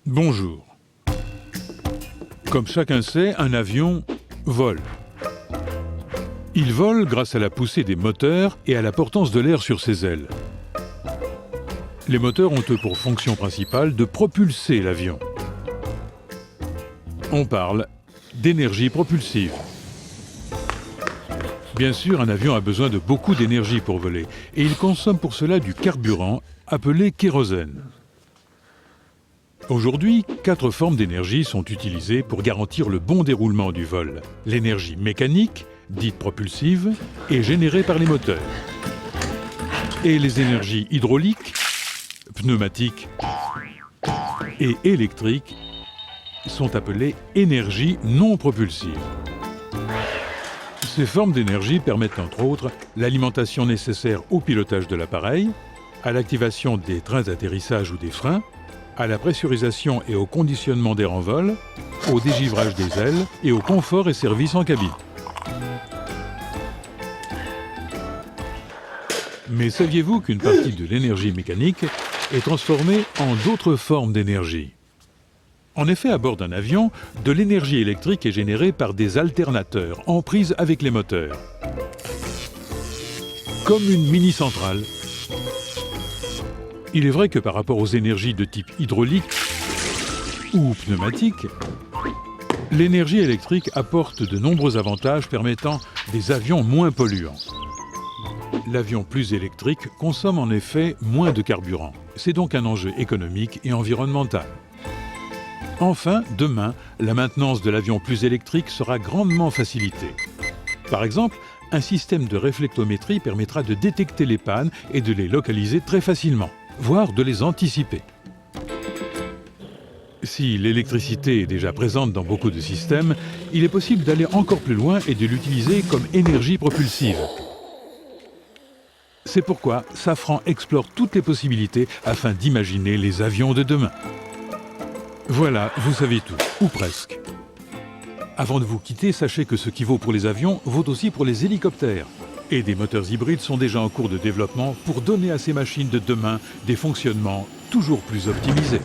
Bonjour. Comme chacun sait, un avion vole. Il vole grâce à la poussée des moteurs et à la portance de l'air sur ses ailes. Les moteurs ont eux pour fonction principale de propulser l'avion. On parle d'énergie propulsive. Bien sûr, un avion a besoin de beaucoup d'énergie pour voler et il consomme pour cela du carburant appelé kérosène. Aujourd'hui, 4 formes d'énergie sont utilisées pour garantir le bon déroulement du vol. L'énergie mécanique, dite propulsive, est générée par les moteurs. Et les énergies hydrauliques, pneumatiques et électriques sont appelées énergies non propulsives. Ces formes d'énergie permettent entre autres l'alimentation nécessaire au pilotage de l'appareil, à l'activation des trains d'atterrissage ou des freins, à la pressurisation et au conditionnement d'air en vol, au dégivrage des ailes et au confort et service en cabine. Mais saviez-vous qu'une partie de l'énergie mécanique est transformée en d'autres formes d'énergie? En effet, à bord d'un avion, de l'énergie électrique est générée par des alternateurs en prise avec les moteurs. Comme une mini-centrale. Il est vrai que par rapport aux énergies de type hydraulique ou pneumatique, l'énergie électrique apporte de nombreux avantages permettant des avions moins polluants. L'avion plus électrique consomme en effet moins de carburant. C'est donc un enjeu économique et environnemental. Enfin, demain, la maintenance de l'avion plus électrique sera grandement facilitée. Par exemple, un système de réflectométrie permettra de détecter les pannes et de les localiser très facilement, voire de les anticiper. Si l'électricité est déjà présente dans beaucoup de systèmes, il est possible d'aller encore plus loin et de l'utiliser comme énergie propulsive. C'est pourquoi Safran explore toutes les possibilités afin d'imaginer les avions de demain. Voilà, vous savez tout, ou presque. Avant de vous quitter, sachez que ce qui vaut pour les avions vaut aussi pour les hélicoptères. Et des moteurs hybrides sont déjà en cours de développement pour donner à ces machines de demain des fonctionnements toujours plus optimisés.